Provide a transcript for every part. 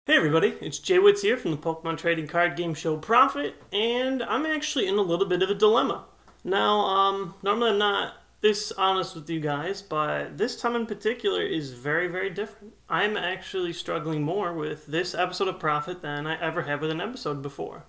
Hey everybody, it's JWittz here from the Pokemon trading card game show Prof-It, and I'm actually in a little bit of a dilemma. Now, normally I'm not this honest with you guys, but this time in particular is very, very different. I'm actually struggling more with this episode of Prof-It than I ever have with an episode before.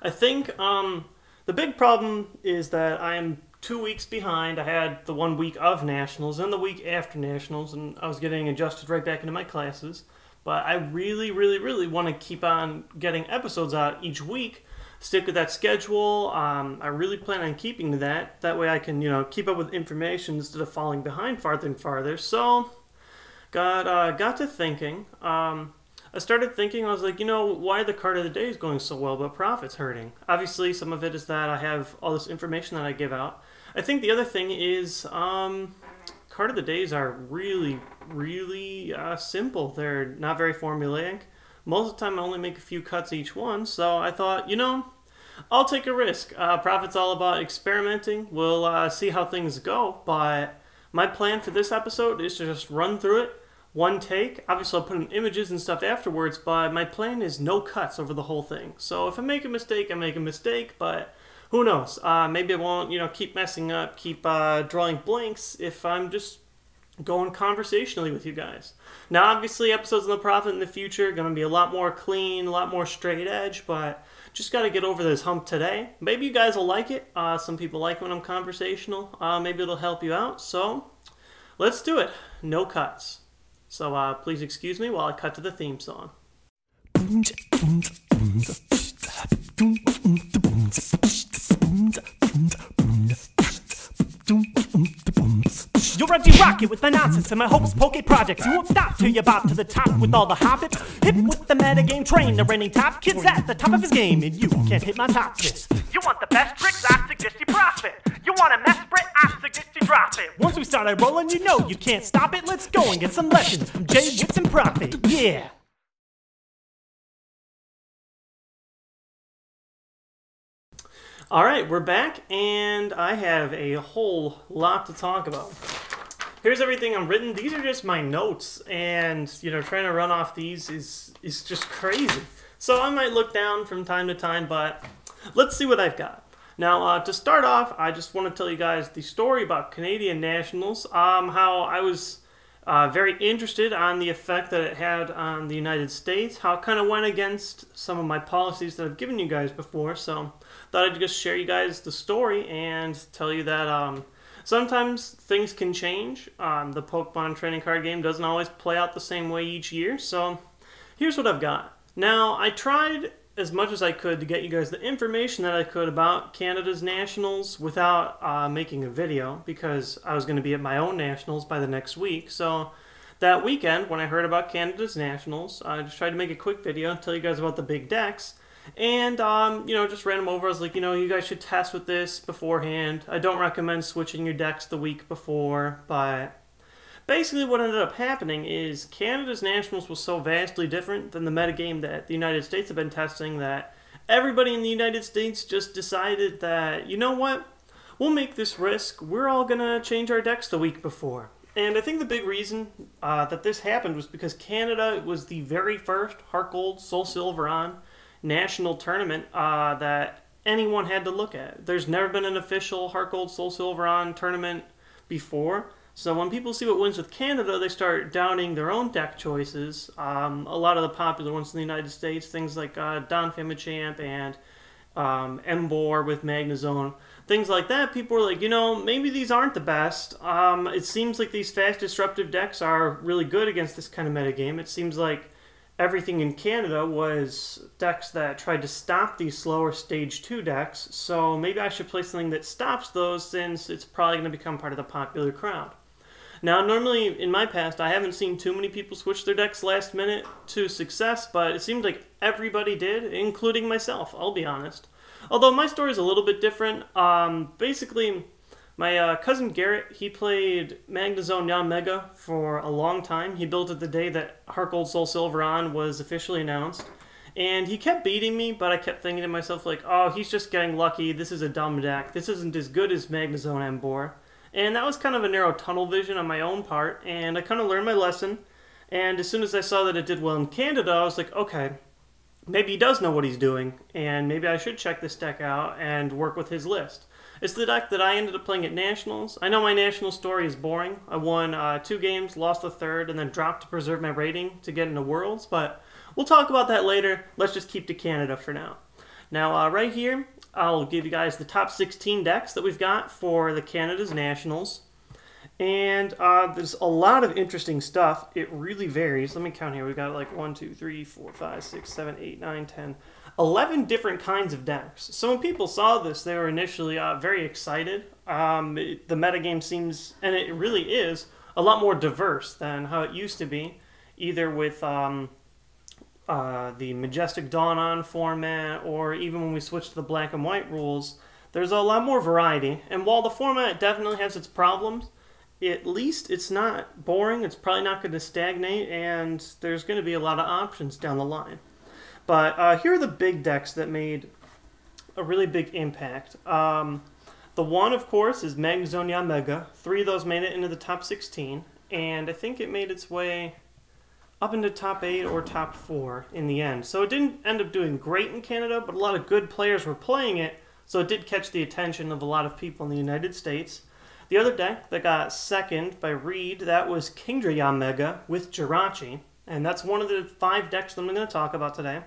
I think the big problem is that I am 2 weeks behind. I had the 1 week of Nationals and the week after Nationals, and I was getting adjusted right back into my classes. But I really, really, really want to keep on getting episodes out each week. Stick with that schedule. I really plan on keeping to that. That way I can, keep up with information instead of falling behind farther and farther. So, got to thinking. I started thinking, I was like, why the card of the day is going so well, but Prof-It's hurting? Obviously, some of it is that I have all this information that I give out. I think the other thing is, card of the days are really, really simple. They're not very formulaic. Most of the time I only make a few cuts each one, so I thought, I'll take a risk. Prof-It's all about experimenting. We'll see how things go, but my plan for this episode is to just run through it, one take. Obviously I'll put in images and stuff afterwards, but my plan is no cuts over the whole thing. So if I make a mistake, I make a mistake, but who knows? Maybe I won't, keep messing up, keep drawing blanks if I'm just going conversationally with you guys. Now, obviously, episodes on the Prof-It in the future are going to be a lot more clean, a lot more straight edge, but just got to get over this hump today. Maybe you guys will like it. Some people like when I'm conversational. Maybe it'll help you out. So, let's do it. No cuts. So, please excuse me while I cut to the theme song. You're ready rocket with the nonsense and my hopes poke projects. You won't stop till you're about to the top with all the hobbits. Hip with the metagame train, the reigning top kid's at the top of his game, and you can't hit my top kiss. You want the best tricks? I suggest you profit. You want a mess spread? I suggest you drop it. Once we started rolling, you know you can't stop it. Let's go and get some lessons from JWittz and Prof-It. Yeah. Alright, we're back, and I have a whole lot to talk about. Here's everything I've written. These are just my notes, and, trying to run off these is just crazy. So I might look down from time to time, but let's see what I've got. Now, to start off, I just want to tell you guys the story about Canadian Nationals, how I was very interested on the effect that it had on the United States, how it kind of went against some of my policies that I've given you guys before, so thought I'd just share you guys the story and tell you that sometimes things can change. The Pokemon trading card game doesn't always play out the same way each year, so here's what I've got. Now, I tried as much as I could to get you guys the information that I could about Canada's Nationals without making a video, because I was going to be at my own Nationals by the next week. So that weekend, when I heard about Canada's Nationals, I just tried to make a quick video and tell you guys about the big decks. And, just ran them over. I was like, you guys should test with this beforehand. I don't recommend switching your decks the week before, but basically what ended up happening is Canada's Nationals was so vastly different than the metagame that the United States have been testing that everybody in the United States just decided that, you know what, we'll make this risk. We're all going to change our decks the week before. And I think the big reason that this happened was because Canada was the very first Heart Gold, Soul Silver on national tournament that anyone had to look at. There's never been an official Heart Gold, Soul Silver on tournament before. So when people see what wins with Canada, they start doubting their own deck choices. A lot of the popular ones in the United States, things like Donphan Machamp and Emboar with Magnezone, things like that, people were like, maybe these aren't the best. It seems like these fast disruptive decks are really good against this kind of metagame. It seems like everything in Canada was decks that tried to stop these slower Stage 2 decks, so maybe I should play something that stops those since it's probably going to become part of the popular crowd. Now, normally, in my past, I haven't seen too many people switch their decks last minute to success, but it seemed like everybody did, including myself, I'll be honest. Although my story is a little bit different. Basically, my cousin Garrett, he played Magnezone Yanmega for a long time. He built it the day that Heart Gold Soul Silver on was officially announced. And he kept beating me, but I kept thinking to myself, like, oh, he's just getting lucky. This is a dumb deck. This isn't as good as Magnezone Emboar. And that was kind of a narrow tunnel vision on my own part, and I kind of learned my lesson. And as soon as I saw that it did well in Canada, I was like, okay, maybe he does know what he's doing, and maybe I should check this deck out and work with his list. It's the deck that I ended up playing at Nationals. I know my National story is boring. I won 2 games, lost the third, and then dropped to preserve my rating to get into Worlds, but we'll talk about that later. Let's just keep to Canada for now. Now, right here, I'll give you guys the top 16 decks that we've got for the Canada's Nationals. And there's a lot of interesting stuff. It really varies. Let me count here. We've got like 1, 2, 3, 4, 5, 6, 7, 8, 9, 10... 11 different kinds of decks. So when people saw this, they were initially very excited. The metagame seems, and it really is, a lot more diverse than how it used to be, either with the Majestic Dawn format, or even when we switched to the black and white rules. There's a lot more variety, and while the format definitely has its problems, at least it's not boring, it's probably not going to stagnate, and there's going to be a lot of options down the line. But here are the big decks that made a really big impact. The one, of course, is Magnezone Yanmega. 3 of those made it into the top 16, and I think it made its way up into top 8 or top 4 in the end. So it didn't end up doing great in Canada, but a lot of good players were playing it, so it did catch the attention of a lot of people in the United States. The other deck that got second by Reed, that was Kingdra Yanmega with Jirachi, and that's one of the 5 decks that I'm going to talk about today.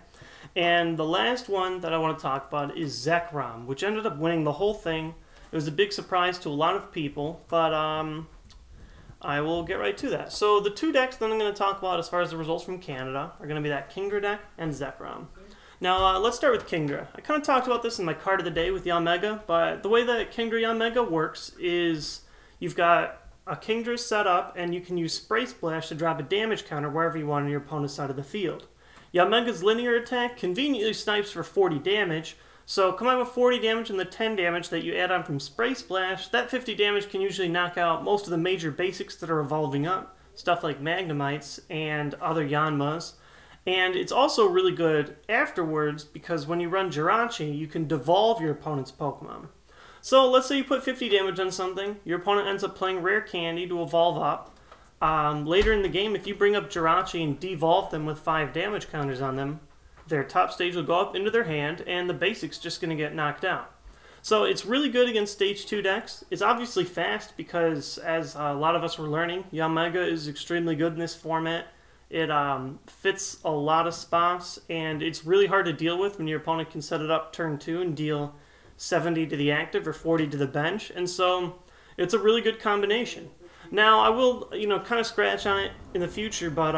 And the last one that I want to talk about is Zekrom, which ended up winning the whole thing. It was a big surprise to a lot of people, but I will get right to that. So the 2 decks that I'm going to talk about as far as the results from Canada are going to be that Kingdra deck and Zekrom. Now, let's start with Kingdra. I kind of talked about this in my card of the day with Yanmega, but the way that Kingdra Yanmega works is you've got a Kingdra set up, and you can use Spray Splash to drop a damage counter wherever you want on your opponent's side of the field. Yanmega's linear attack conveniently snipes for 40 damage, so combined with 40 damage and the 10 damage that you add on from Spray Splash, that 50 damage can usually knock out most of the major basics that are evolving up, stuff like Magnemites and other Yanmas. And it's also really good afterwards because when you run Jirachi, you can devolve your opponent's Pokemon. So let's say you put 50 damage on something, your opponent ends up playing Rare Candy to evolve up. Later in the game, if you bring up Jirachi and devolve them with 5 damage counters on them, their top stage will go up into their hand, and the basic's just going to get knocked out. So it's really good against Stage 2 decks. It's obviously fast because, as a lot of us were learning, Yanmega is extremely good in this format. It fits a lot of spots, and it's really hard to deal with when your opponent can set it up turn 2 and deal 70 to the active or 40 to the bench, and so it's a really good combination. Now, I will, kind of scratch on it in the future, but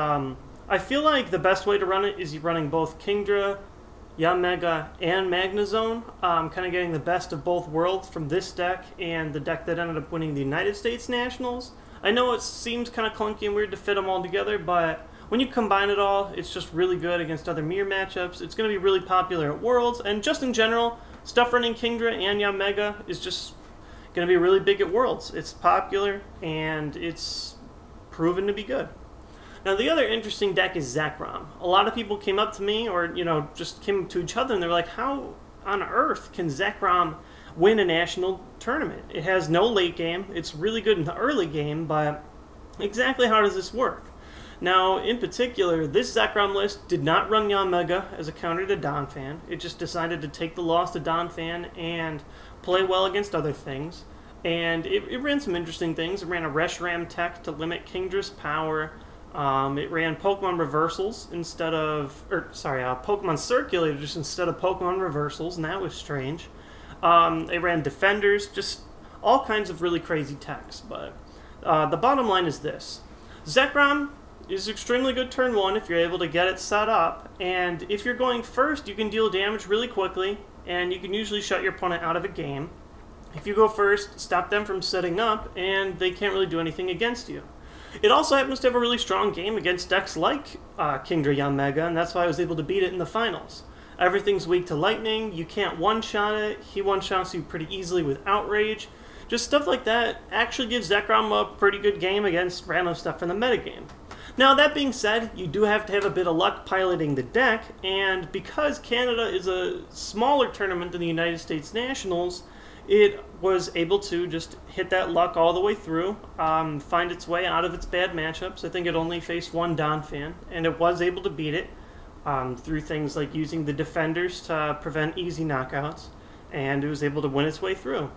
I feel like the best way to run it is running both Kingdra, Yanmega, and Magnezone, kind of getting the best of both worlds from this deck and the deck that ended up winning the United States Nationals. I know it seems kind of clunky and weird to fit them all together, but when you combine it all, it's just really good against other mirror matchups. It's going to be really popular at Worlds, and just in general, stuff running Kingdra and Yanmega is just going to be really big at Worlds. It's popular, and it's proven to be good. Now, the other interesting deck is Zekrom. A lot of people came up to me, or, just came to each other, and they're like, how on earth can Zekrom win a national tournament? It has no late game. It's really good in the early game, but exactly how does this work? Now, in particular, this Zekrom list did not run Yanmega as a counter to Donphan. It just decided to take the loss to Donphan and play well against other things. And it ran some interesting things. It ran a Reshiram tech to limit Kingdra's power. It ran Pokemon reversals instead of, Pokemon circulators instead of Pokemon reversals, and that was strange. It ran defenders, just all kinds of really crazy techs. But the bottom line is this. Zekrom is extremely good turn 1 if you're able to get it set up, and if you're going first, you can deal damage really quickly, and you can usually shut your opponent out of a game. If you go first, stop them from setting up, and they can't really do anything against you. It also happens to have a really strong game against decks like Kingdra Yanmega, and that's why I was able to beat it in the finals. Everything's weak to lightning, you can't one-shot it, he one-shots you pretty easily with Outrage. Just stuff like that actually gives Zekrom a pretty good game against random stuff in the metagame. Now, that being said, you do have to have a bit of luck piloting the deck, and because Canada is a smaller tournament than the United States Nationals, it was able to just hit that luck all the way through, find its way out of its bad matchups. I think it only faced one Donphan, and it was able to beat it through things like using the defenders to prevent easy knockouts, and it was able to win its way through.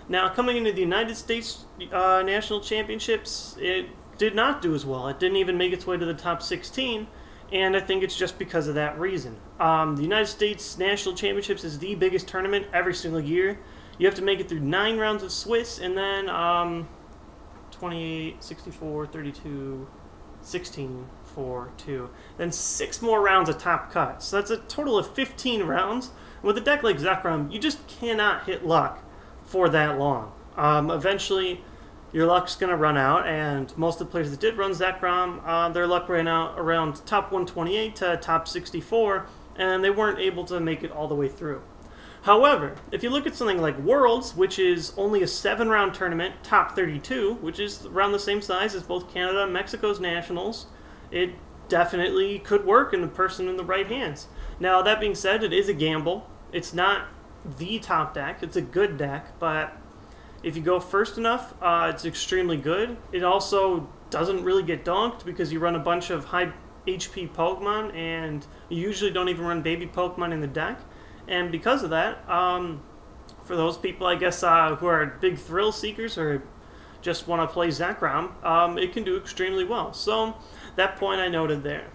Now, coming into the United States National Championships, it did not do as well. It didn't even make its way to the top 16, and I think it's just because of that reason. The United States National Championships is the biggest tournament every single year. You have to make it through 9 rounds of Swiss, and then 28, 64, 32, 16, 4, 2. Then 6 more rounds of top cut. So that's a total of 15 rounds. With a deck like Zekrom, you just cannot hit luck for that long. Eventually, your luck's going to run out, and most of the players that did run Zekrom, their luck ran out around top 128 to top 64, and they weren't able to make it all the way through. However, if you look at something like Worlds, which is only a 7-round tournament, top 32, which is around the same size as both Canada and Mexico's nationals, it definitely could work in the person in the right hands. Now, that being said, it is a gamble. It's not the top deck. It's a good deck, but if you go first enough, it's extremely good. It also doesn't really get donked because you run a bunch of high HP Pokemon, and you usually don't even run baby Pokemon in the deck. And because of that, for those people, I guess, who are big thrill seekers or just want to play Zekrom, it can do extremely well. So that point I noted there.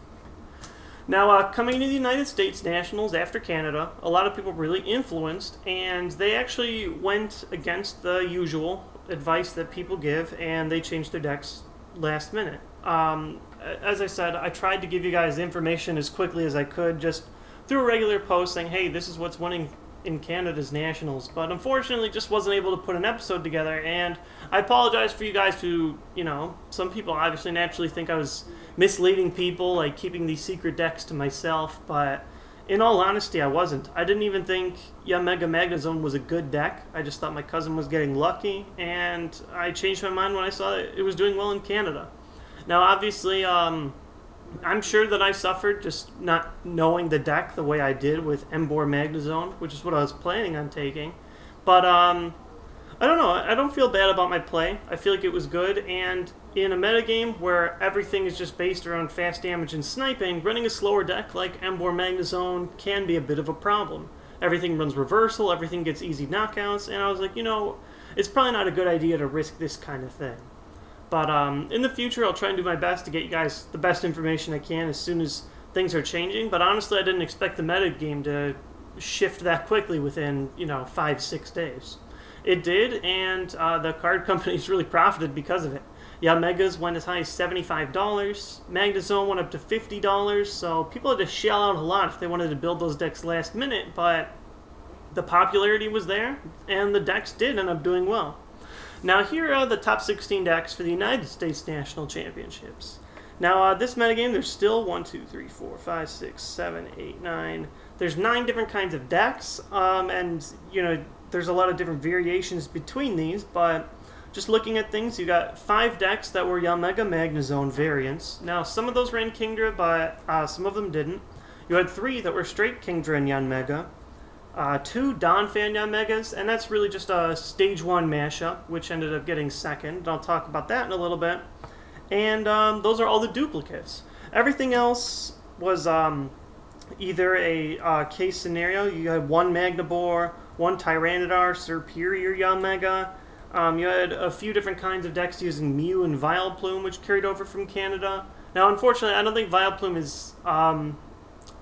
Now, coming into the United States Nationals after Canada, a lot of people really influenced, and they actually went against the usual advice that people give, and they changed their decks last minute. As I said, I tried to give you guys information as quickly as I could, just through a regular post saying, hey, this is what's winning in Canada's Nationals, but unfortunately just wasn't able to put an episode together, and I apologize for you guys who, you know, some people obviously naturally think I was misleading people, like keeping these secret decks to myself, but in all honesty, I wasn't. I didn't even think Yanmega Magnezone was a good deck. I just thought my cousin was getting lucky, and I changed my mind when I saw that it was doing well in Canada. Now, obviously, I'm sure that I suffered just not knowing the deck the way I did with Embor Magnezone, which is what I was planning on taking. But, I don't know. I don't feel bad about my play. I feel like it was good, and in a metagame where everything is just based around fast damage and sniping, running a slower deck like Embor Magnezone can be a bit of a problem. Everything runs reversal, everything gets easy knockouts, and I was like, you know, it's probably not a good idea to risk this kind of thing. But in the future, I'll try and do my best to get you guys the best information I can as soon as things are changing. But honestly, I didn't expect the meta game to shift that quickly within, you know, 5-6 days. It did, and the card companies really profited because of it. Yanmega's went as high as $75. Magnezone went up to $50, so people had to shell out a lot if they wanted to build those decks last minute, but the popularity was there, and the decks did end up doing well. Now, here are the top 16 decks for the United States National Championships. Now, this metagame, there's still 1, 2, 3, 4, 5, 6, 7, 8, 9. There's 9 different kinds of decks, and, you know, there's a lot of different variations between these, but just looking at things, you got 5 decks that were Yanmega Magnezone variants. Now, some of those ran Kingdra, but some of them didn't. You had 3 that were straight Kingdra and Yanmega. 2 Donphan Yanmegas, and that's really just a Stage 1 mashup, which ended up getting second. I'll talk about that in a little bit. And those are all the duplicates. Everything else was either a case scenario. You had 1 Magnabor, 1 Tyranitar, Superior Yanmega. You had a few different kinds of decks using Mew and Vileplume, which carried over from Canada. Now, unfortunately, I don't think Vileplume is...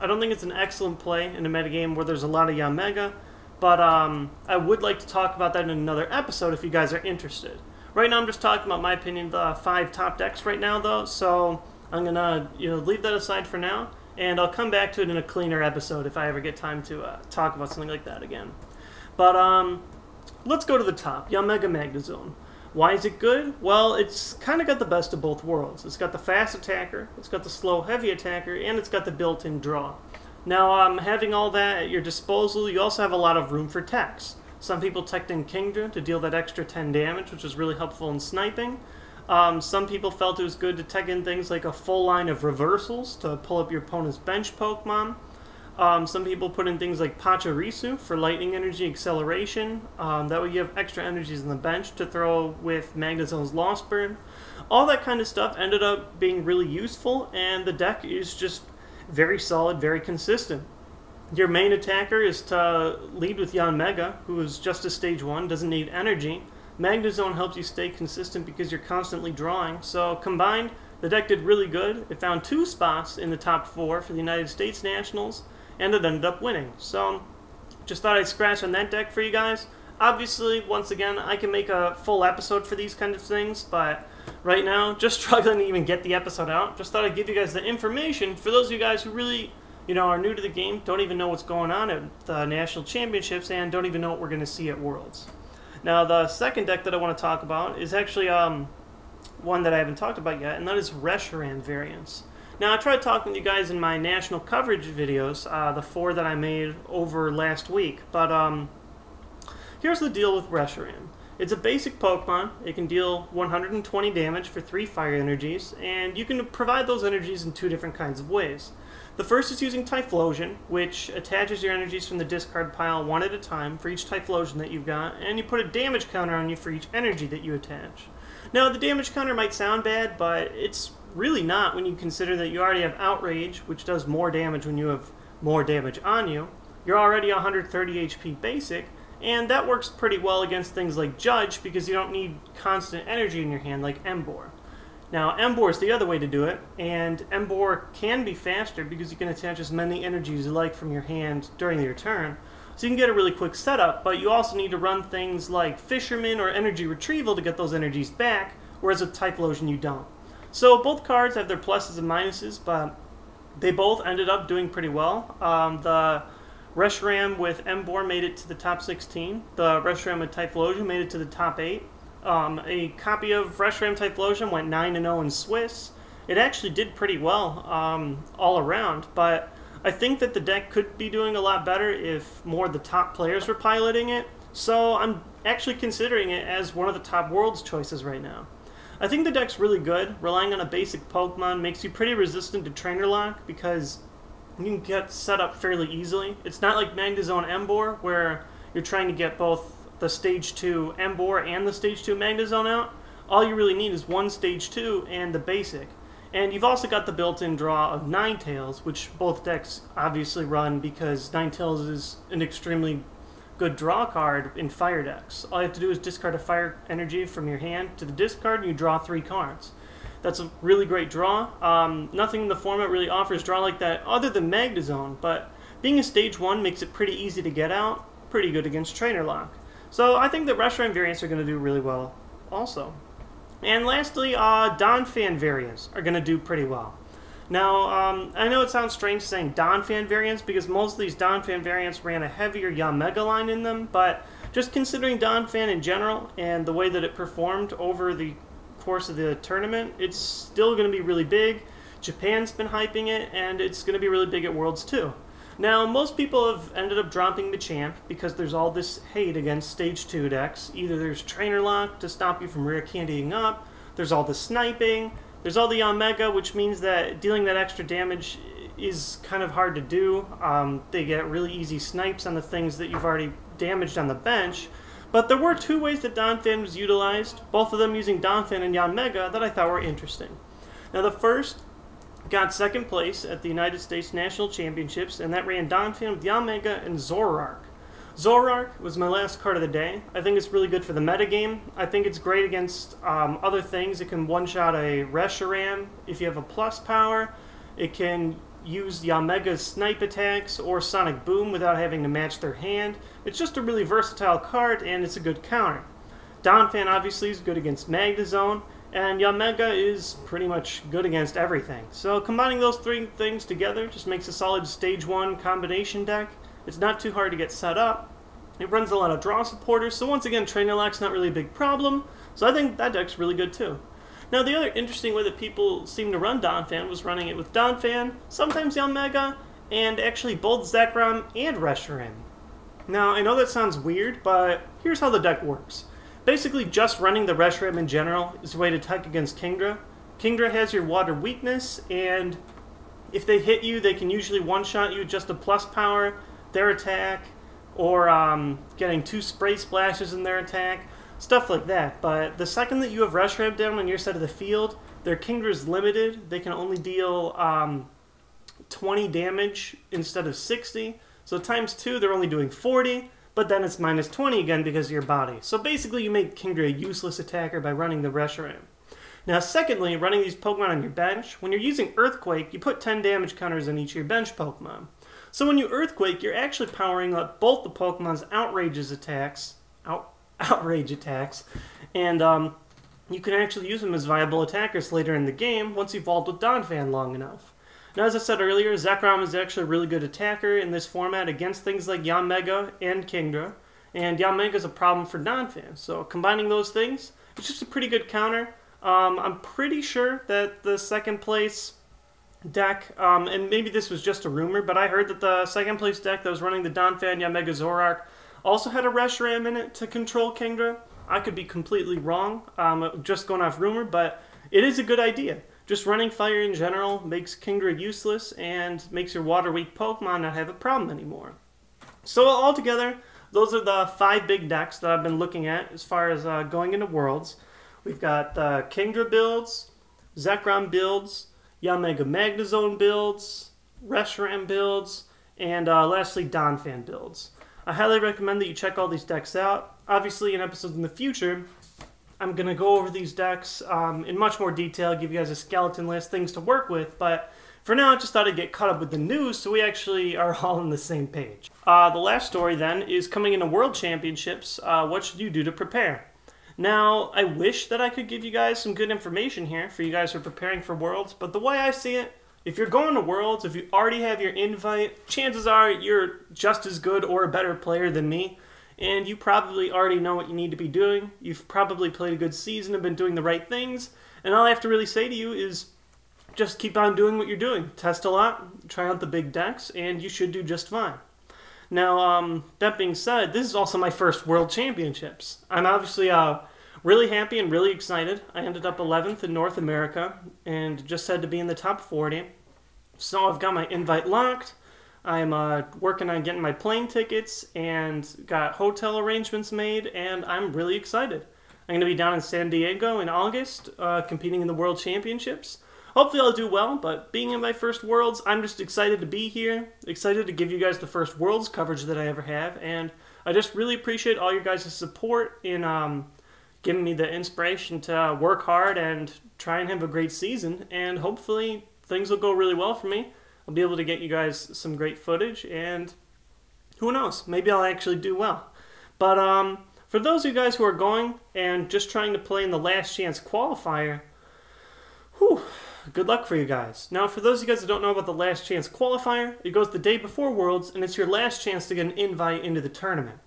I don't think it's an excellent play in a metagame where there's a lot of Yanmega, but I would like to talk about that in another episode if you guys are interested. Right now, I'm just talking about my opinion, the 5 top decks right now, though, so I'm going to leave that aside for now, and I'll come back to it in a cleaner episode if I ever get time to talk about something like that again. But let's go to the top, Yanmega Magnezone. Why is it good? Well, it's kind of got the best of both worlds. It's got the fast attacker, it's got the slow heavy attacker, and it's got the built-in draw. Now, having all that at your disposal, you also have a lot of room for techs. Some people teched in Kingdra to deal that extra 10 damage, which is really helpful in sniping. Some people felt it was good to tech in things like a full line of reversals to pull up your opponent's bench Pokemon. Some people put in things like Pachirisu for lightning energy acceleration. That way you have extra energies in the bench to throw with Magnezone's Lost Burn. All that kind of stuff ended up being really useful, and the deck is just very solid, very consistent. Your main attacker is to lead with Yanmega, who is just a stage 1, doesn't need energy. Magnezone helps you stay consistent because you're constantly drawing. So combined, the deck did really good. It found 2 spots in the top 4 for the United States Nationals, and it ended up winning. So just thought I'd scratch on that deck for you guys. Obviously, once again, I can make a full episode for these kind of things, but right now, just struggling to even get the episode out. Just thought I'd give you guys the information for those of you guys who really, are new to the game, don't even know what's going on at the National Championships, and don't even know what we're going to see at Worlds. Now, the second deck that I want to talk about is actually one that I haven't talked about yet, and that is Reshiram variants. Now, I tried talking to you guys in my national coverage videos, the 4 that I made over last week, but here's the deal with Reshiram. It's a basic Pokemon. It can deal 120 damage for 3 fire energies, and you can provide those energies in 2 different kinds of ways. The first is using Typhlosion, which attaches your energies from the discard pile 1 at a time for each Typhlosion that you've got, and you put a damage counter on you for each energy that you attach. Now, the damage counter might sound bad, but it's really not when you consider that you already have Outrage, which does more damage when you have more damage on you. You're already 130 HP basic, and that works pretty well against things like Judge because you don't need constant energy in your hand like Emboar. Now, Emboar is the other way to do it, and Emboar can be faster because you can attach as many energies as you like from your hand during your turn. So you can get a really quick setup, but you also need to run things like Fisherman or Energy Retrieval to get those energies back, whereas with Typhlosion you don't. So both cards have their pluses and minuses, but they both ended up doing pretty well. The Reshiram with Emboar made it to the top 16. The Reshiram with Typhlosion made it to the top 8. A copy of Reshiram Typhlosion went 9-0 in Swiss. It actually did pretty well all around, but I think that the deck could be doing a lot better if more of the top players were piloting it. So I'm actually considering it as one of the top Worlds choices right now. I think the deck's really good. Relying on a basic Pokemon makes you pretty resistant to Trainer Lock because you can get set up fairly easily. It's not like Magnezone Emboar, where you're trying to get both the Stage 2 Emboar and the Stage 2 Magnezone out. All you really need is one Stage 2 and the basic. And you've also got the built-in draw of Ninetales, which both decks obviously run because Ninetales is an extremely good draw card in fire decks. All you have to do is discard a fire energy from your hand to the discard, and you draw 3 cards. That's a really great draw. Nothing in the format really offers draw like that other than Magnezone, but being a Stage 1 makes it pretty easy to get out, pretty good against Trainer Lock. So I think that Reshiram variants are going to do really well also. And lastly, Donphan variants are going to do pretty well. Now, I know it sounds strange saying Donphan variants because most of these Donphan variants ran a heavier Yanmega line in them, but just considering Donphan in general and the way that it performed over the course of the tournament, it's still going to be really big. Japan's been hyping it, and it's going to be really big at Worlds too. Now, most people have ended up dropping Machamp because there's all this hate against Stage 2 decks. Either there's Trainer Lock to stop you from rare candying up, there's all the sniping, there's all the Yanmega, which means that dealing that extra damage is kind of hard to do. They get really easy snipes on the things that you've already damaged on the bench. But there were 2 ways that Donphan was utilized, both of them using Donphan and Yanmega, that I thought were interesting. Now, the first got 2nd place at the United States National Championships, and that ran Donphan with Yanmega and Zoroark. Zoroark was my last card of the day. I think it's really good for the metagame. I think it's great against other things. It can one-shot a Reshiram if you have a plus power. It can use Yanmega's snipe attacks or Sonic Boom without having to match their hand. It's just a really versatile card, and it's a good counter. Donphan obviously is good against Magnezone, and Yanmega is pretty much good against everything. So combining those 3 things together just makes a solid Stage 1 combination deck. It's not too hard to get set up. It runs a lot of draw supporters, so once again, Trainer Lock's not really a big problem. So I think that deck's really good too. Now, the other interesting way that people seem to run Donphan was running it with Donphan, sometimes Yanmega, and actually both Zekrom and Reshiram. Now, I know that sounds weird, but here's how the deck works. Basically, just running the Reshiram in general is a way to tech against Kingdra. Kingdra has your water weakness, and If they hit you, they can usually one-shot you just a plus power, their attack, or getting 2 spray splashes in their attack, stuff like that. But the second that you have Reshiram down on your side of the field, their Kingdra is limited. They can only deal 20 damage instead of 60. So times 2, they're only doing 40, but then it's minus 20 again because of your body. So basically you make Kingdra a useless attacker by running the Reshiram. Now secondly, running these Pokemon on your bench, when you're using Earthquake, you put 10 damage counters on each of your bench Pokemon. So when you Earthquake, you're actually powering up both the Pokemon's outrage attacks, and you can actually use them as viable attackers later in the game once you've evolved with Donphan long enough. Now, as I said earlier, Zekrom is actually a really good attacker in this format against things like Yanmega and Kingdra, and Yanmega is a problem for Donphan. So combining those things, it's just a pretty good counter. I'm pretty sure that the second place deck, and maybe this was just a rumor, but I heard that the second place deck that was running the Donphan Yanmega Zoroark also had a Reshiram in it to control Kingdra. I could be completely wrong, just going off rumor, but it is a good idea. Just running fire in general makes Kingdra useless and makes your water-weak Pokemon not have a problem anymore. So altogether, those are the 5 big decks that I've been looking at as far as going into Worlds. We've got the Kingdra builds, Zekrom builds, Yanmega Magnezone builds, Reshiram builds, and lastly Donphan builds. I highly recommend that you check all these decks out. Obviously in episodes in the future, I'm going to go over these decks in much more detail, give you guys a skeleton list, things to work with, but for now I just thought I'd get caught up with the news so we actually are all on the same page. The last story then is coming into World Championships. What should you do to prepare? Now, I wish that I could give you guys some good information here for you guys who are preparing for Worlds, but the way I see it, if you're going to Worlds, if you already have your invite, chances are you're just as good or a better player than me, and you probably already know what you need to be doing. You've probably played a good season and been doing the right things, and all I have to really say to you is just keep on doing what you're doing. Test a lot, try out the big decks, and you should do just fine. Now, that being said, this is also my first World Championships. I'm obviously really happy and really excited. I ended up 11th in North America and just had to be in the top 40. So I've got my invite locked. I'm working on getting my plane tickets and got hotel arrangements made, and I'm really excited. I'm going to be down in San Diego in August competing in the World Championships. Hopefully I'll do well, but being in my first Worlds, I'm just excited to be here, excited to give you guys the first Worlds coverage that I ever have, and I just really appreciate all your guys' support in giving me the inspiration to work hard and try and have a great season, and hopefully things will go really well for me. I'll be able to get you guys some great footage, and who knows, maybe I'll actually do well. But for those of you guys who are going and just trying to play in the last chance qualifier, whew, good luck for you guys. Now, for those of you guys that don't know about the last chance qualifier, it goes the day before Worlds, and it's your last chance to get an invite into the tournament.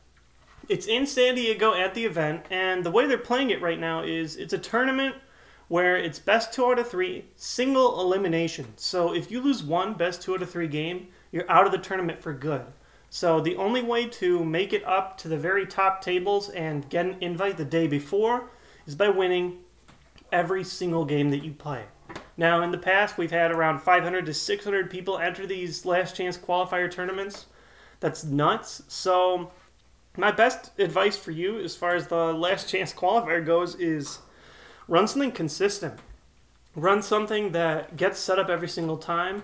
It's in San Diego at the event, and the way they're playing it right now is it's a tournament where it's best 2 out of 3, single elimination. So if you lose one best 2 out of 3 game, you're out of the tournament for good. So the only way to make it up to the very top tables and get an invite the day before is by winning every single game that you play. Now, in the past, we've had around 500 to 600 people enter these last chance qualifier tournaments. That's nuts. So my best advice for you as far as the last chance qualifier goes is run something consistent. Run something that gets set up every single time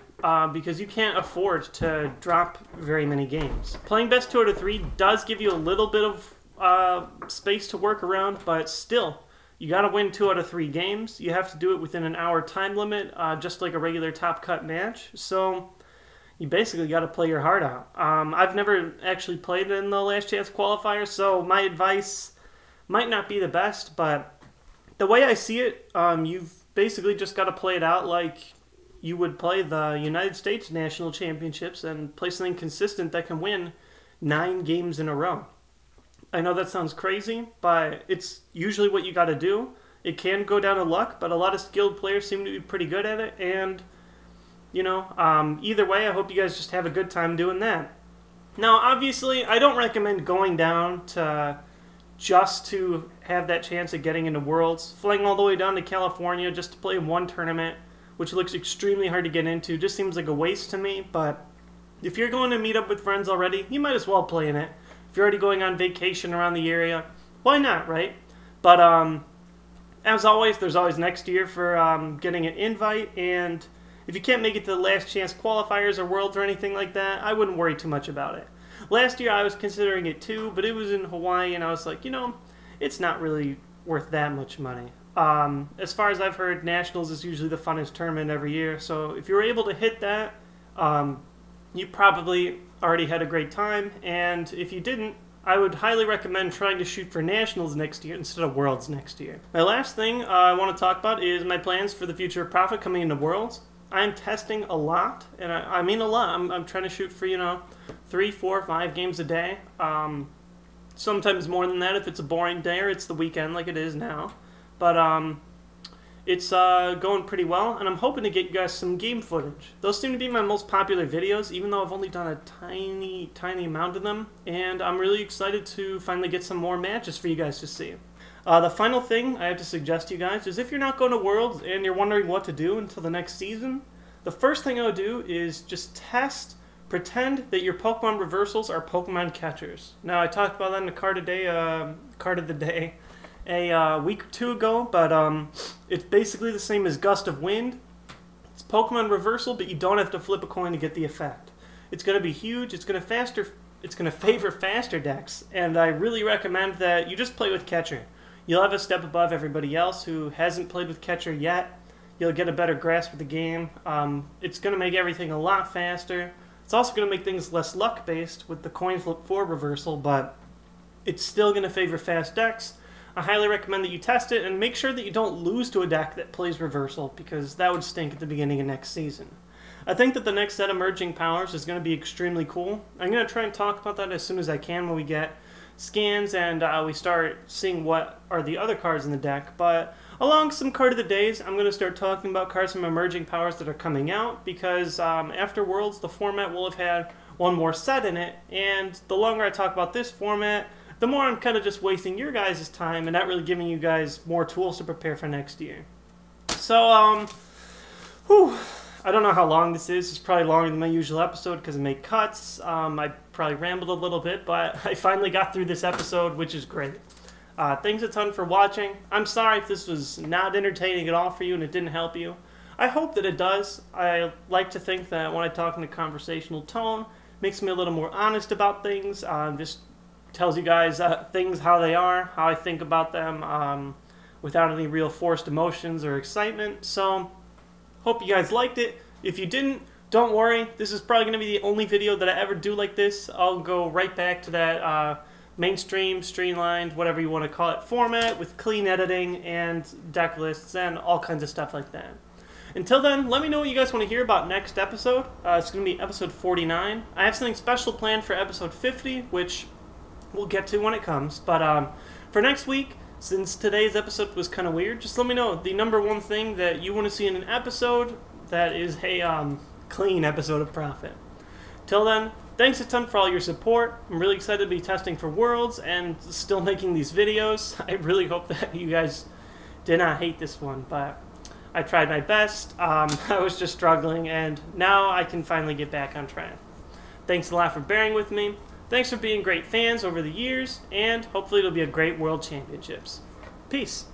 because you can't afford to drop very many games. Playing best 2 out of 3 does give you a little bit of space to work around, but still, you got to win 2 out of 3 games. You have to do it within an hour time limit, just like a regular top cut match. So you basically got to play your heart out. I've never actually played in the last chance qualifier, so my advice might not be the best, but the way I see it, you've basically just got to play it out like you would play the United States National Championships and play something consistent that can win 9 games in a row. I know that sounds crazy, but it's usually what you got to do. It can go down to luck, but a lot of skilled players seem to be pretty good at it, and you know, either way, I hope you guys just have a good time doing that. Now, obviously, I don't recommend going down to just to have that chance of getting into Worlds. Flying all the way down to California just to play one tournament which looks extremely hard to get into. Just seems like a waste to me, but if you're going to meet up with friends already, you might as well play in it. If you're already going on vacation around the area, why not, right? But as always, there's always next year for getting an invite, and if you can't make it to the last chance qualifiers or worlds or anything like that, I wouldn't worry too much about it. Last year I was considering it too, but it was in Hawaii, and I was like, you know, it's not really worth that much money. As far as I've heard, Nationals is usually the funnest tournament every year, so if you're able to hit that, you probably already had a great time, and if you didn't, I would highly recommend trying to shoot for Nationals next year instead of Worlds next year. My last thing I want to talk about is my plans for the future of Prof-It coming into Worlds. I'm testing a lot, and I mean a lot. I'm trying to shoot for, you know, 3, 4, 5 games a day. Sometimes more than that if it's a boring day or it's the weekend like it is now. But it's going pretty well, and I'm hoping to get you guys some game footage. Those seem to be my most popular videos, even though I've only done a tiny amount of them, and I'm really excited to finally get some more matches for you guys to see. The final thing I have to suggest to you guys is if you're not going to Worlds and you're wondering what to do until the next season, the first thing I would do is just pretend that your Pokemon reversals are Pokemon catchers. Now, I talked about that in the card of the day a week or two ago, but it's basically the same as Gust of Wind. It's Pokemon reversal, but you don't have to flip a coin to get the effect. It's going to be huge. It's going to favor faster decks, and I really recommend that you just play with catcher. You'll have a step above everybody else who hasn't played with catcher yet. You'll get a better grasp of the game. It's going to make everything a lot faster. It's also going to make things less luck-based with the coin flip for reversal, but it's still going to favor fast decks. I highly recommend that you test it and make sure that you don't lose to a deck that plays reversal, because that would stink at the beginning of next season. I think that the next set of merging powers is going to be extremely cool. I'm going to try and talk about that as soon as I can when we get scans and we start seeing what are the other cards in the deck. But along some card of the days, I'm going to start talking about cards from emerging powers that are coming out, because after Worlds, the format will have had one more set in it, and the longer I talk about this format, the more I'm kind of just wasting your guys' time and not really giving you guys more tools to prepare for next year. So, I don't know how long this is. It's probably longer than my usual episode because I make cuts. I probably rambled a little bit, but I finally got through this episode, which is great. Thanks a ton for watching. I'm sorry if this was not entertaining at all for you and it didn't help you. I hope that it does. I like to think that when I talk in a conversational tone, it makes me a little more honest about things. Just tells you guys things how they are, how I think about them, without any real forced emotions or excitement. So, hope you guys liked it. If you didn't, don't worry. This is probably going to be the only video that I ever do like this. I'll go right back to that mainstream, streamlined, whatever you want to call it, format with clean editing and deck lists and all kinds of stuff like that. Until then, let me know what you guys want to hear about next episode. It's going to be episode 49. I have something special planned for episode 50, which we'll get to when it comes. But for next week, since today's episode was kind of weird, just let me know the #1 thing that you want to see in an episode that is a clean episode of Prof-It. Till then, thanks a ton for all your support. I'm really excited to be testing for Worlds and still making these videos. I really hope that you guys did not hate this one, but I tried my best. I was just struggling, and now I can finally get back on track. Thanks a lot for bearing with me. Thanks for being great fans over the years, and hopefully it'll be a great World Championships. Peace.